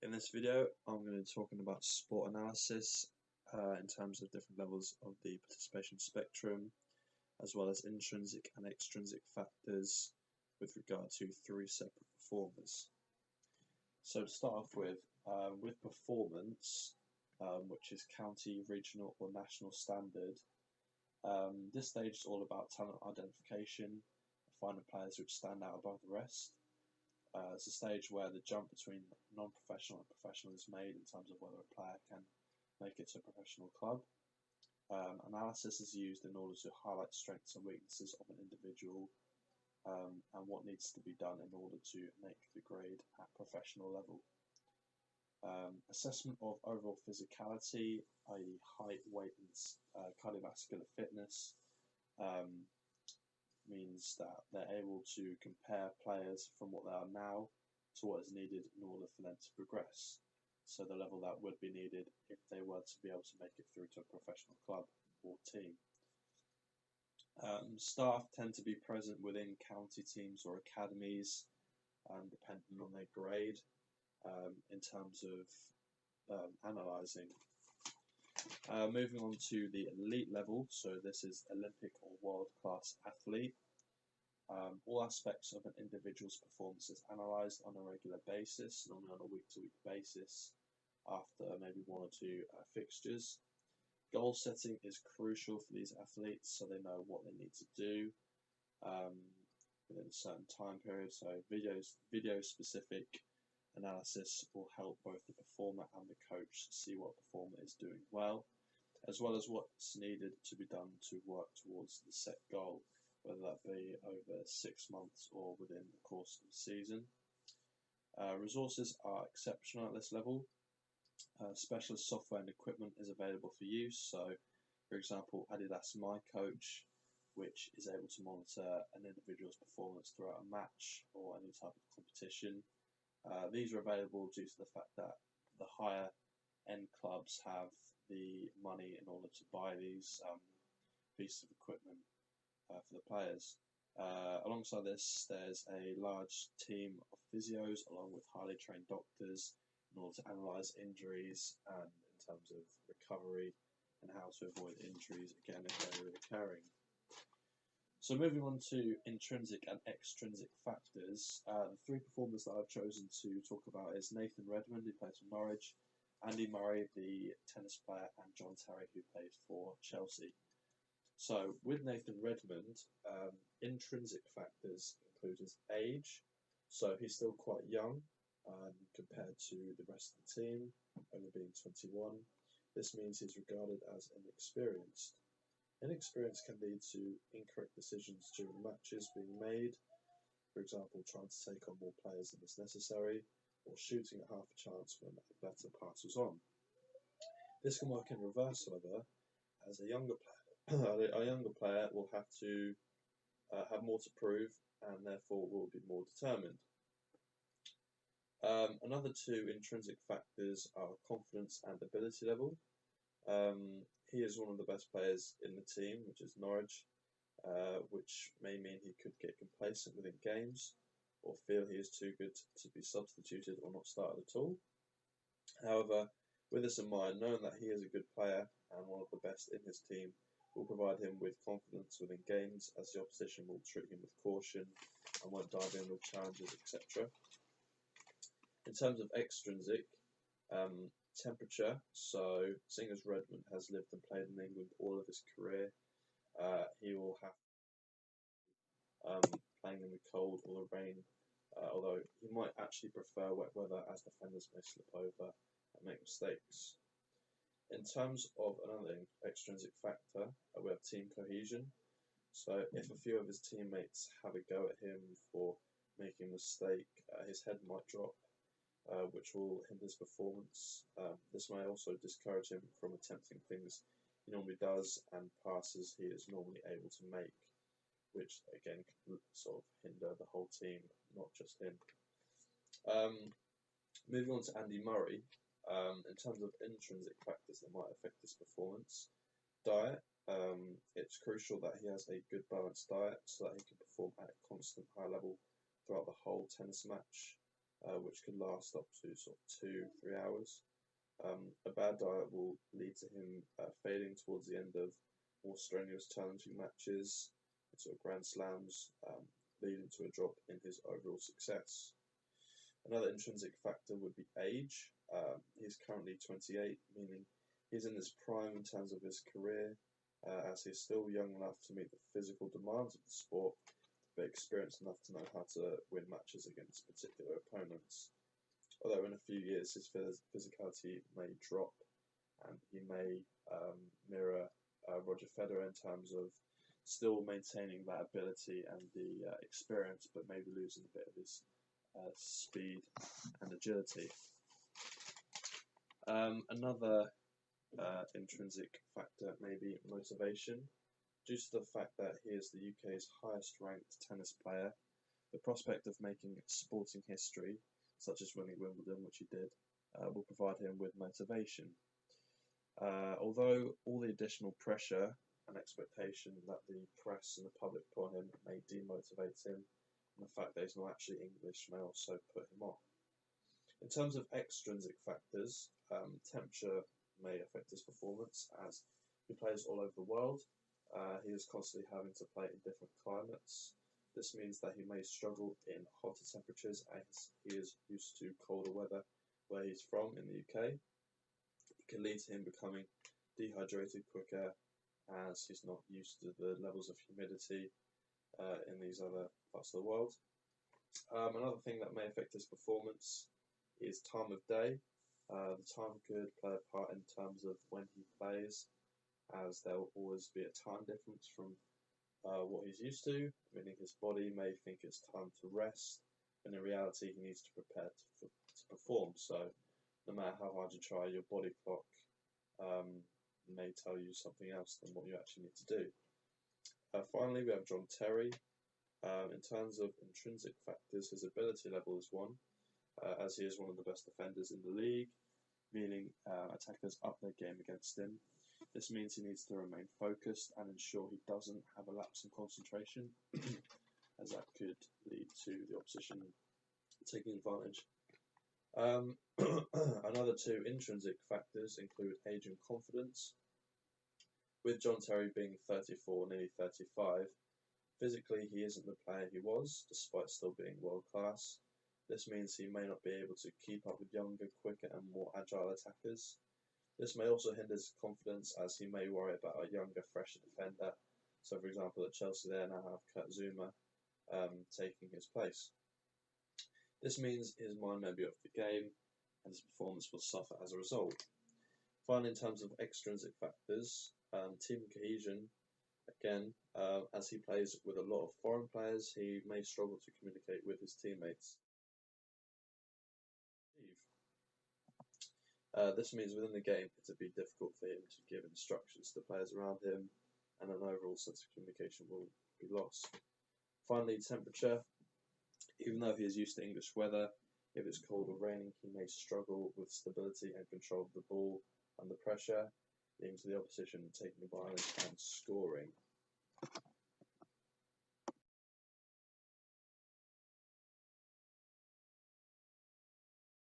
In this video, I'm going to be talking about sport analysis in terms of different levels of the participation spectrum, as well as intrinsic and extrinsic factors with regard to three separate performers. So to start off with performance, which is county, regional or national standard, this stage is all about talent identification, finding players which stand out above the rest. It's a stage where the jump between non-professional and professional is made in terms of whether a player can make it to a professional club. Analysis is used in order to highlight strengths and weaknesses of an individual and what needs to be done in order to make the grade at professional level. Assessment of overall physicality, i.e. height, weight and cardiovascular fitness, means that they're able to compare players from what they are now to what is needed in order for them to progress. So the level that would be needed if they were to be able to make it through to a professional club or team. Staff tend to be present within county teams or academies, depending on their grade, in terms of analysing. Moving on to the elite level, so this is Olympic or world class athlete. All aspects of an individual's performance is analysed on a regular basis, normally on a week-to-week basis, after maybe one or two fixtures. Goal setting is crucial for these athletes, so they know what they need to do within a certain time period. So video-specific analysis will help both the performer and the coach see what performer is doing well as what's needed to be done to work towards the set goal, whether that be over 6 months or within the course of the season. Resources are exceptional at this level. Specialist software and equipment is available for use. So, for example, Adidas MyCoach, which is able to monitor an individual's performance throughout a match or any type of competition. These are available due to the fact that the higher end clubs have the money in order to buy these pieces of equipment for the players. Alongside this, there's a large team of physios along with highly trained doctors in order to analyse injuries and in terms of recovery and how to avoid injuries again if they're recurring. So moving on to intrinsic and extrinsic factors, the three performers that I've chosen to talk about is Nathan Redmond, who plays for Norwich, Andy Murray, the tennis player, and John Terry, who plays for Chelsea. So with Nathan Redmond, intrinsic factors include his age, so he's still quite young compared to the rest of the team, only being 21. This means he's regarded as inexperienced. Inexperience can lead to incorrect decisions during matches being made, for example trying to take on more players than is necessary, or shooting at half a chance when a better passes on. This can work in reverse, however, as a younger player will have to have more to prove and therefore will be more determined. Another two intrinsic factors are confidence and ability level. He is one of the best players in the team, which is Norwich, which may mean he could get complacent within games or feel he is too good to be substituted or not started at all. However, with this in mind, knowing that he is a good player and one of the best in his team will provide him with confidence within games, as the opposition will treat him with caution and won't dive in with challenges, etc. In terms of extrinsic, temperature, so seeing as Redmond has lived and played in England all of his career, he will have playing in the cold or the rain, although he might actually prefer wet weather as defenders may slip over and make mistakes. In terms of another extrinsic factor, we have team cohesion. So if a few of his teammates have a go at him for making a mistake, his head might drop, which will hinder his performance. This may also discourage him from attempting things he normally does and passes he is normally able to make, which again can sort of hinder the whole team, not just him. Moving on to Andy Murray, in terms of intrinsic factors that might affect his performance. Diet, it's crucial that he has a good balanced diet so that he can perform at a constant high level throughout the whole tennis match. which could last up to sort of 2-3 hours. A bad diet will lead to him fading towards the end of more strenuous, challenging matches, sort of Grand Slams, leading to a drop in his overall success. Another intrinsic factor would be age. He's currently 28, meaning he's in his prime in terms of his career, as he's still young enough to meet the physical demands of the sport, but experienced enough to know how to win matches against particular opponents. Although in a few years his physicality may drop, and he may mirror Roger Federer in terms of still maintaining that ability and the experience, but maybe losing a bit of his speed and agility. Another intrinsic factor may be motivation. Due to the fact that he is the UK's highest ranked tennis player, the prospect of making sporting history, such as winning Wimbledon, which he did, will provide him with motivation. Although all the additional pressure and expectation that the press and the public put on him may demotivate him, and the fact that he's not actually English may also put him off. In terms of extrinsic factors, temperature may affect his performance, as he plays all over the world. He is constantly having to play in different climates. This means that he may struggle in hotter temperatures, as he is used to colder weather where he's from in the UK. It can lead to him becoming dehydrated quicker, as he's not used to the levels of humidity in these other parts of the world. Another thing that may affect his performance is time of day. The time could play a part in terms of when he plays, as there will always be a time difference from what he's used to, meaning his body may think it's time to rest, and in reality he needs to prepare to perform. So no matter how hard you try, your body clock may tell you something else than what you actually need to do. Finally, we have John Terry. In terms of intrinsic factors, his ability level is 1, as he is one of the best defenders in the league, meaning attackers up their game against him. This means he needs to remain focused and ensure he doesn't have a lapse in concentration, as that could lead to the opposition taking advantage. Another 2 intrinsic factors include age and confidence. With John Terry being 34, nearly 35, physically he isn't the player he was, despite still being world class. This means he may not be able to keep up with younger, quicker and more agile attackers. This may also hinder his confidence, as he may worry about a younger, fresher defender. So for example, at Chelsea they now have Kurt Zouma taking his place. This means his mind may be off the game, and his performance will suffer as a result. Finally, in terms of extrinsic factors, team cohesion, again, as he plays with a lot of foreign players, he may struggle to communicate with his teammates. This means within the game it would be difficult for him to give instructions to players around him, and an overall sense of communication will be lost. Finally, temperature. Even though he is used to English weather, if it's cold or raining, he may struggle with stability and control of the ball under pressure, leading to the opposition taking advantage and scoring.